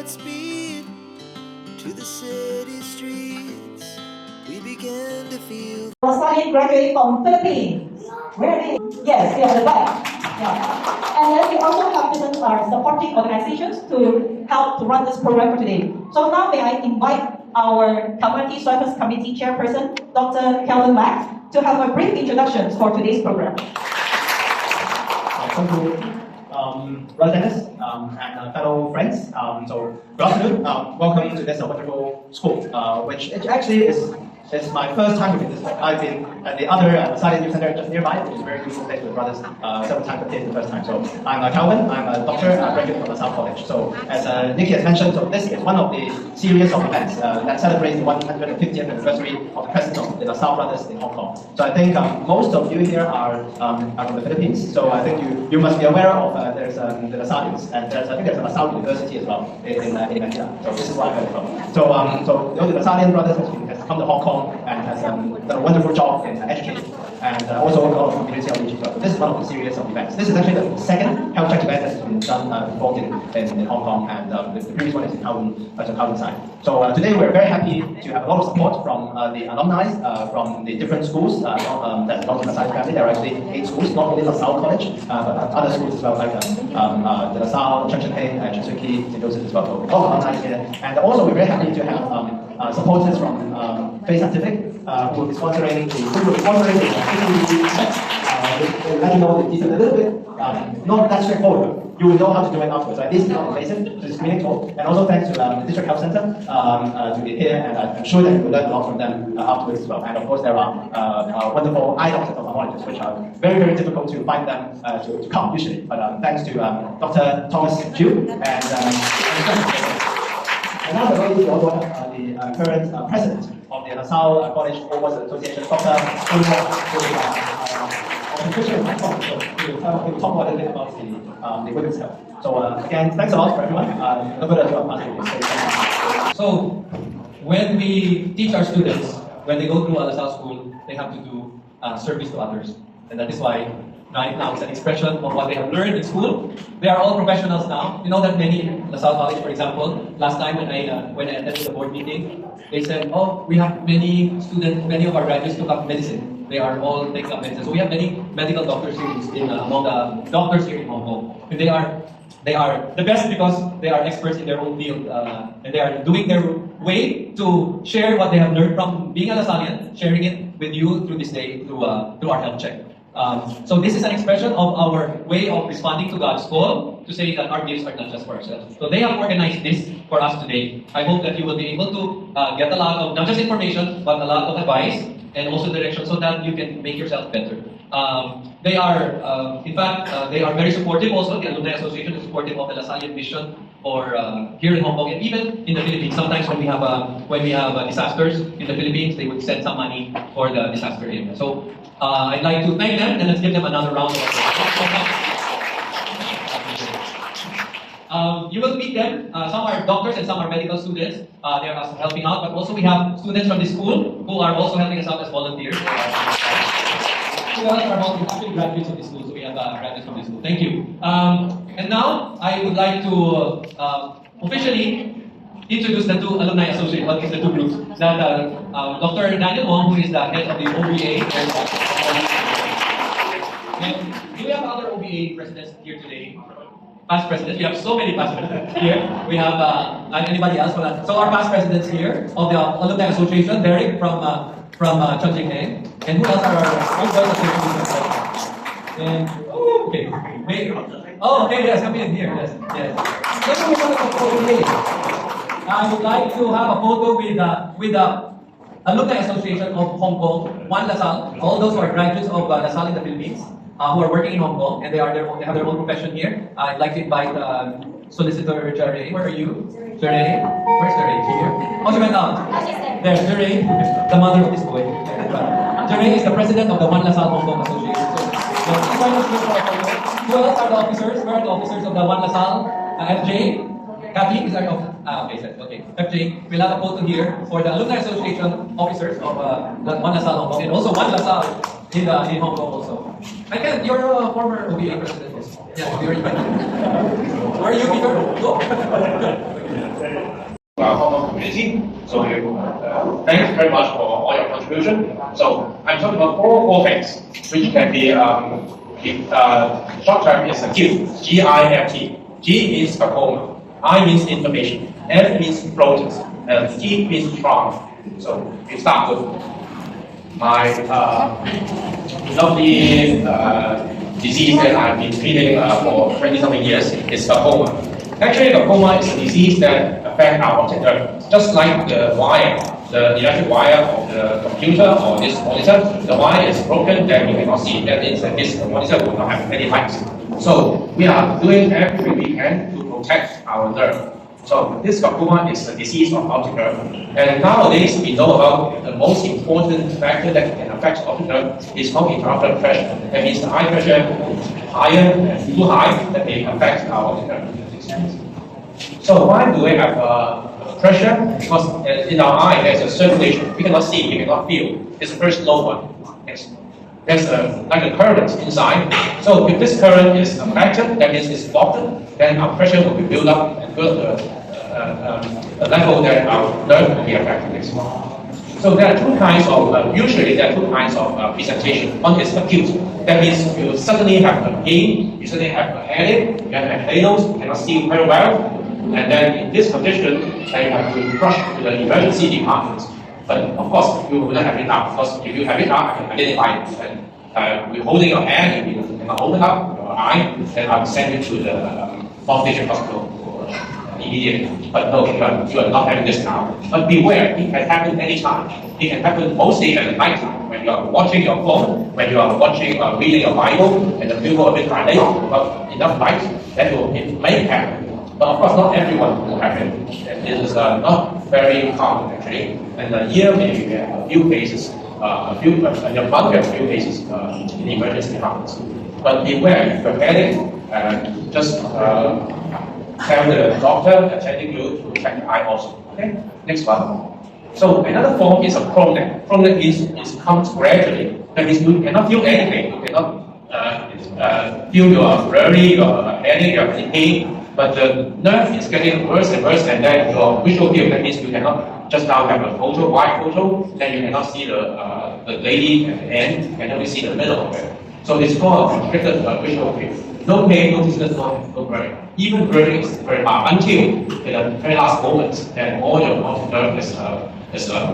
speed to the city streets. We began to feel. Lasallian graduate from Philippines. Where are they? Yes, they are the back. Yeah. And then we also have different supporting organizations to help to run this program for today. So now may I invite our Community Service Committee Chairperson, Dr. Kelvin Mack, to have a brief introduction for today's program. Thank you, Brother Dennis and fellow friends. So good afternoon. Welcome to this wonderful school, which actually is my first time to visit. I've been at the other Lasallian Youth Center just nearby, which is a very beautiful place with brothers several times, but this is the first time. So I'm Calvin. I'm a doctor, graduate from LaSalle College. So as Nikki has mentioned, so this is one of the series of events that celebrates the 150th anniversary of the presence of the LaSalle brothers in Hong Kong. So I think most of you here are from the Philippines. So I think you must be aware of there's the LaSallians, and I think there's a LaSalle University as well in Manila. So this is where I heard from. So the LaSallian brothers has come to Hong Kong and has done a wonderful job in education, and also a lot of community outreach as well. So this is one of the series of events. This is actually the second health check event that has been done before in Hong Kong, and the previous one is in Kowloon side. So today we're very happy to have a lot of support from the alumni from the different schools that belong to the LaSalle family. There are actually 8 schools, not only LaSalle College, but other schools as well, like the LaSalle, Chung Cheng Heng, Chen Sui Ki, St. Joseph as well. So a lot of alumni here. And also we're very happy to have supporters from Face Scientific, who will be sponsoring the let you know that this is a little bit not that straightforward. You will know how to do it afterwards. So at least it's not invasive, it's meaningful. And also thanks to the District Health Center to be here, and I'm sure that you will learn a lot from them afterwards as well. And of course there are wonderful eye doctors or ophthalmologists, which are very, very difficult to find them to come usually. But thanks to Dr. Thomas Chiu and now we also have the current president of the LaSalle College Overseas Association, Dr. Who will talk a little bit about the women's health. So again, thanks a lot for everyone. So when we teach our students, when they go through a LaSalle school, they have to do service to others, and that is why right now it's an expression of what they have learned in school. They are all professionals now. You know that many LaSalle College, for example, last time when I attended the board meeting, they said, "Oh, we have many of our graduates took up medicine. They are all taking up medicine." So we have many medical doctors here among the doctors here in Hong Kong, and they are the best because they are experts in their own field, and they are doing their way to share what they have learned from being a Lasallian, sharing it with you through this day through our health check. So this is an expression of our way of responding to God's call to say that our gifts are not just for ourselves. So they have organized this for us today. I hope that you will be able to get a lot of not just information, but a lot of advice and also direction so that you can make yourself better. They are, in fact, they are very supportive also. The Alumni Association is supportive of the Lasallian mission for here in Hong Kong and even in the Philippines. Sometimes when we have disasters in the Philippines, they would send some money for the disaster area. So I'd like to thank them and let's give them another round of applause. You will meet them. Some are doctors and some are medical students. They are also helping out, but also we have students from the school who are also helping us out as volunteers. Who else are actually graduates of the school? So we have graduates from the school. Thank you. And now I would like to officially introduce the two alumni associates. What is the two groups? That Dr. Daniel Wong, who is the head of the OBA. And do we have other OBA presidents here today? Past presidents. We have so many past presidents here. We have anybody else? So our past presidents here of the Alumni Association, Derek from Chung Cheng Heng. And who else are our old boys association? And okay. Wait. Oh, okay, yes, come in here. Yes, yes. Let's move on to the OBA. I would like to have a photo with the Alumni Association of Hong Kong, One LaSalle, all those who are graduates of LaSalle in the Philippines. Who are working in Hong Kong, and they have their own profession here. I'd like to invite Solicitor Jerry. Where are you? Jerry? Where's Jerry? Here? Oh, she went out. There's Jerry, the mother of this boy. Jerry is the president of the One LaSalle Hong Kong Association. So who else are the officers? Where are the officers of the One LaSalle? FJ? Kathy is our okay. FJ, we'll have a photo here for the Alumni Association officers of the One LaSalle Hong Kong, and also One LaSalle in Hong Kong also. I can. You're a former OBA president. Yeah, you're invited. Where are you, Peter? Go. thanks very much for all your contribution. So I'm talking about four things, which can be short term is a GIFT, G-I-F-T. G means glaucoma, I means information, F means floaters, and T means trauma. So we start with my lovely disease that I've been treating for 20-something years is glaucoma. Actually, glaucoma is a disease that affects our optic nerve, just like the wire, the electric wire of the computer or this monitor. The wire is broken, then you cannot see. That means that this monitor will not have any light. So we are doing everything we can to protect our nerve. So this glaucoma is a disease of optic nerve. And nowadays we know about the most important factor that can affect optic nerve is called intraocular pressure. That means the eye pressure higher and too high that may affect our optic nerve. So why do we have pressure? Because in our eye there's a circulation. We cannot see, we cannot feel. It's a very slow one. Yes. There's like a current inside. So if this current is affected, that means it's blocked, then our pressure will be built up and build a level that our nerve will be affected. So there are two kinds of, usually there are two kinds of presentation. One is acute. That means you suddenly have a pain, you suddenly have a headache, you have a headache, you cannot see very well. And then in this condition, then you have to rush to the emergency department. But of course, you will not have it now, because if you have it now, I can identify it. And we're holding your hand, if you cannot open up your eye, then I'll send you to the North Station Hospital immediately. But no, you are not having this now. But beware, it can happen anytime. It can happen mostly at the night time, when you are watching your phone, when you are watching, reading your Bible, and the film will be dilated, but enough light, then it may happen. But of course, not everyone will have it. It is not very common actually. And a year maybe we have a few cases, in a month we have a few cases in the emergency departments. But beware, if you're headache, just tell the doctor attending you to check the eye also. Okay, next one. So another form is a chronic. Chronic means it comes gradually. That means you cannot feel anything. You cannot feel your blurry, your headache, your pain. But the nerve is getting worse and worse, and then your visual field, that means you cannot just now have a photo, wide photo, then you cannot see the lady at the end, you can only see the middle of it. So it's called a constricted visual field. No pain, no distance, no blurring. Even blurring is very hard until in the very last moment, then all your nerve is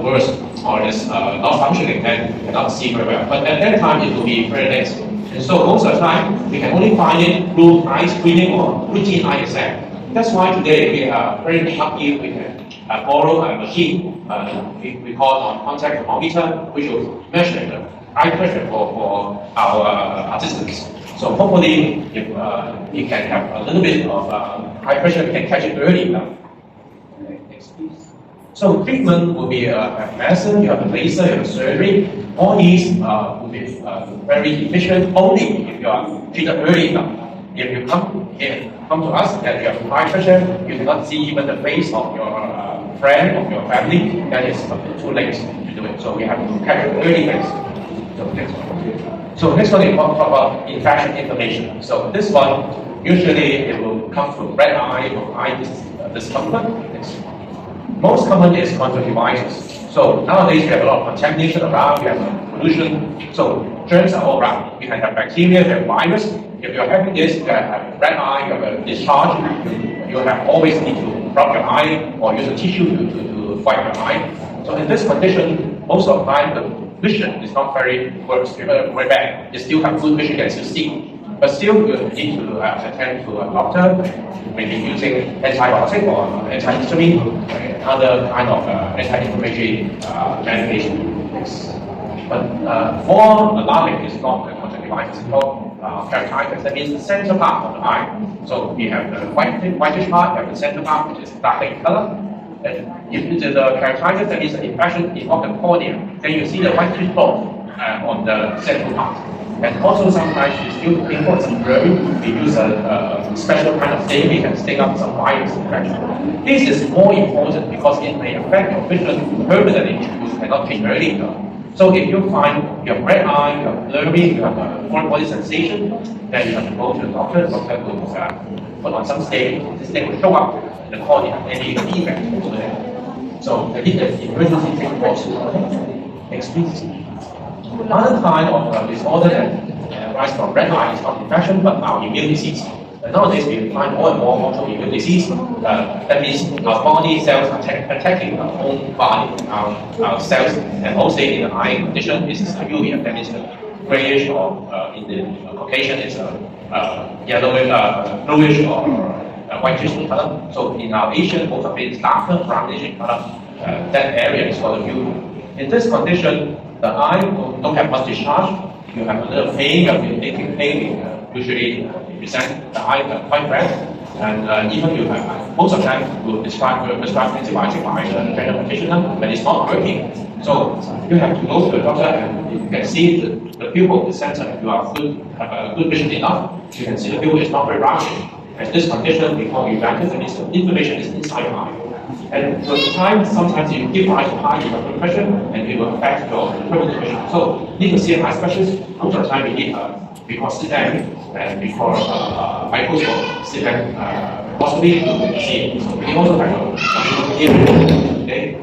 worse or is not functioning, then you cannot see very well. But at that time, it will be very late. And so most of the time, we can only find it through eye screening or routine eye exam. That's why today we are very lucky we can borrow a machine we call on-contact thermometer, which will measure the eye pressure for our participants. So hopefully, if you can have a little bit of high pressure, we can catch it early enough. Next, please. So treatment will be medicine, you have a laser, you have a surgery. All these will be very efficient only if you are treated early enough. If you come to us and you have high pressure, you cannot see even the face of your friend, of your family, then it's too late to do it. So we have to catch it early phase. So next one. So next one is talk about infection inflammation. So this one, usually it will come from red eye or eye discomfort. Most common is conjunctivitis. So nowadays we have a lot of contamination around, we have pollution, so germs are all around. You can have bacteria, you have virus. If you're having this, you have red eye, you have a discharge, you have always need to rub your eye or use a tissue to wipe your eye. So in this condition, most of the time the vision is not very worse, very bad. You still have good vision, you can still see. But still, you need to attend to a doctor, maybe using antibiotic or antihistamine, other kind of anti-inflammatory medication. But more alarming is not the conjunctivitis, it's called keratitis. That means the center part of the eye. So we have the whitish part, we have the center part, which is darker in color. And if it is a keratitis, that is an infection of the cornea, then you see the whitish spot on the central part. And also sometimes you still import some blurry, we use a special kind of stain, we can stick up some virus infection. This is more important because it may affect your vision permanently if you cannot treat early enough. So if you find you have red eye, you have blurry, you have a foreign body sensation, then you have to go to the doctor. The doctor will put on some stain. This stain will show up in the cornea, any defect over there. So the emergency treatment was explicit. Another kind of disorder that arises from red eye is not infection but autoimmune disease. Nowadays we find more and more autoimmune disease. That means our body cells are attacking our own body, our cells, and mostly in the eye condition is uvea. That means grayish or in the Caucasian it's yellowish, bluish or whitish in color. So in our Asian, most of it is darker brownish in color. That area is called the uvea. In this condition, the eye don't have much discharge. You have a little pain, you have aching pain. Usually present the eye quite red, and even you have most of the time will prescribe antibiotic by the general practitioner, but it's not working. So you have to go to the doctor, and you can see the pupil is center. If you have a good vision enough, you can see the pupil is not very rounded. And this condition we call uveitis, and this inflammation is inside the eye. And with time, sometimes you give eye to eye, you have blood pressure, and it will affect your permanent vision. So need to see an eye specialist. Most of the time, we need because CTAN and because microscope CTAN possibly to see. So we also have okay.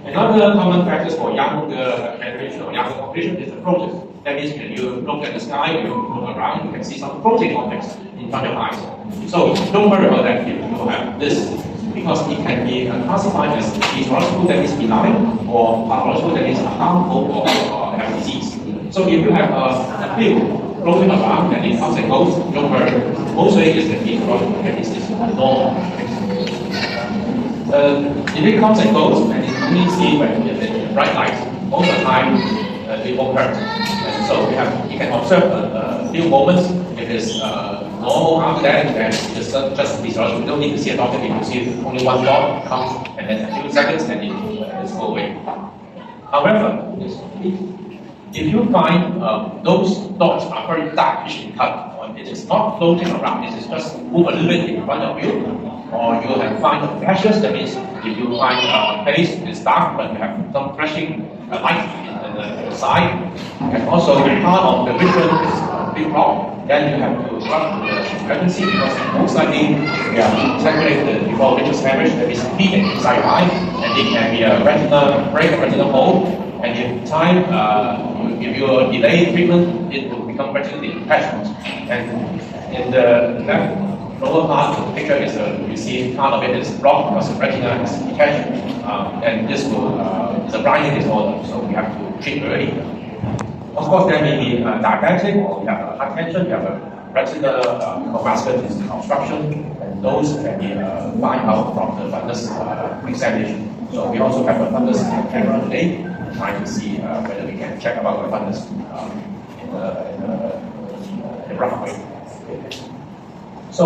Another common factors for younger generation or younger population is the protein. That means when you look at the sky, you look around, you can see some protein objects in front of your eyes. So don't worry about that if you have this, because it can be classified as physiological, that is benign, or pathological, that is harmful or have disease. So if you have a field floating around and it comes and goes, don't worry. Mostly it's the physiological, that is normal. If it comes and goes and it's only seen when in bright light, most of the time it won't hurt. And so you can observe a few moments. If it's normal after that, then it's just physiological. You don't need to see a doctor. If you see only one dot comes and then a few seconds and it's go away. However, if you find those dots are very darkish in color, or it is not floating around, it is just move a little bit in front of you, or you have find flashes, that means if you find a place is dark but you have some flashing light in the side, and also part of the vision is a big problem, then you have to run to the emergency because most likely they are separated before visual hemorrhage, that is bleeding inside the eye, and it can be a retina break, a retinal hole, and in time, if you delay treatment, it will become retinal detachment. And in the left lower part of the picture is you see part of it is blocked because the retina is detached, and this will is a blinding disorder, so we have to treat early. Of course, there may be diabetic, or you have hypertension, you have a retinal vascular obstruction, and those can be found out from the fundus examination. So we also have a fundus camera today, trying to see whether we can check about the fundus in a rough way. So,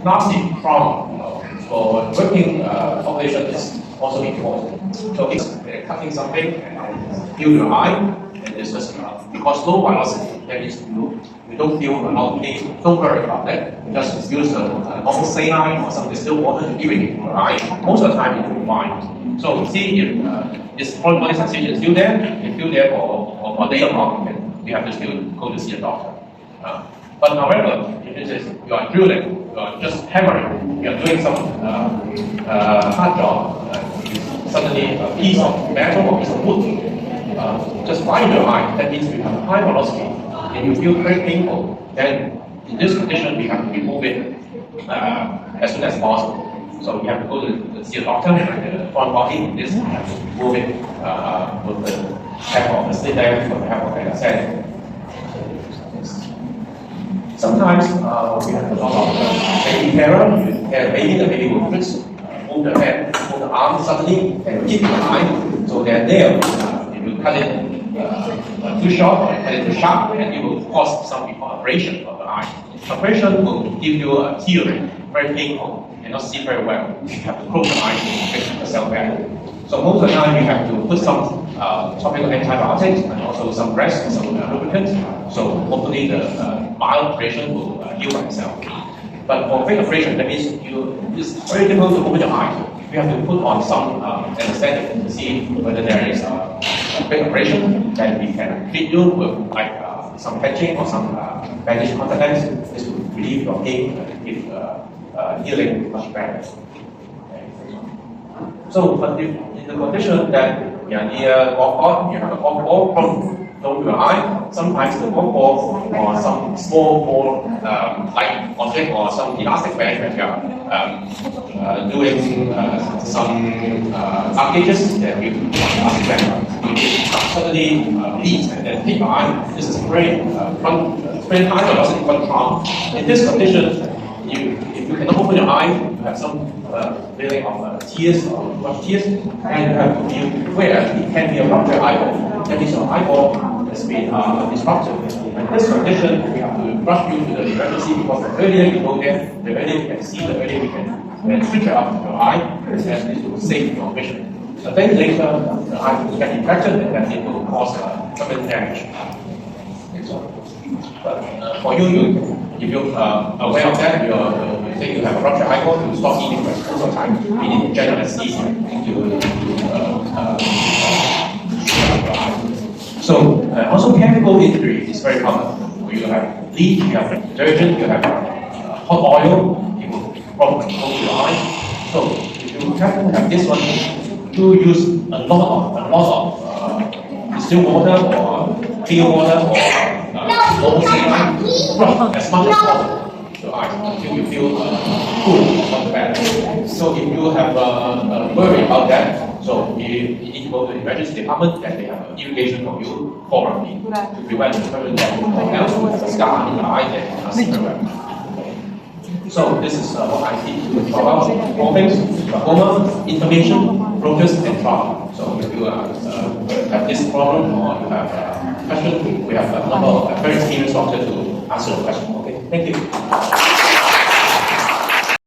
lastly, problem for working population is also important. So, it's cutting something and feel your eye, and this is because low velocity, that means you don't feel a lot of pain. Don't worry about that. Just use a normal saline or some distilled water to irrigate your eye. Most of the time, it will fine. So, see if this foreign body sensation is still there. If still there for a day or long, then you have to still go to see a doctor. But however, if it is you are drilling, you are just hammering, you are doing some hard job, suddenly a piece of metal or piece of wood just find your eye, that means you have high velocity and you feel very painful, then in this condition we have to remove it as soon as possible. So we have to go to see a doctor, and the foreign body, this we have to move it with the help of the slit lamp, with the help of anesthetic. Sometimes we have a lot of baby terror. Maybe the baby will twist, move the head, move the arm suddenly, and hit the eye. So they're there. If you cut it too short or cut it too sharp, and it will cause some abrasion of the eye. Abrasion will give you a tearing, very painful, and not see very well. You have to close the eye to fix yourself better. So most of the time you have to put some topical antibiotics and also some rest, some lubricant. So hopefully the mild abrasion will heal by itself. But for big abrasion, that means it's very difficult to open your eye. You have to put on some anesthetic to see whether there is a big abrasion. Then we can treat you with like some patching or some bandage contact lens. This will relieve your pain and give healing much better. Okay. So, but if in the condition that you are near golf course, you have a golf ball from to your eye, sometimes the golf ball or some small ball like object or some elastic band that you are doing some applications that you elastic band, you suddenly leaves and then hit your eye. This is very very high velocity front. In this condition, if you cannot open your eye, you have some feeling of tears or much tears, and you have to be aware it can be a ruptured eyeball. That is, your eyeball has been disrupted. In this condition, we have to rush you to the emergency because the earlier you go there, the earlier you can see, the earlier we can switch up your eye, and this will save your vision. A day later, the eye will get infected and then it will cause permanent damage. But for you, if you're aware of that, you think you have a ruptured eyeball, you stop eating for a short time. We need general anesthesia to So also chemical injury is very common. You have bleach, you have detergent, you have hot oil, it will probably go to your eye. So if you happen to have this one, do use a lot of distilled water or clear water or low saline, rub as much as possible your eyes until you feel cool, not bad. So if you have worry about that, so you need to go to the emergency department and they have irrigation for you forwardly to prevent the permanent damage or else with a scar in your eye that severe. So this is what I teach about four things: glaucoma, inflammation, focus, and trauma. So if you have this problem or you have question, we have a number of very experienced doctors to answer the question. Okay, thank you.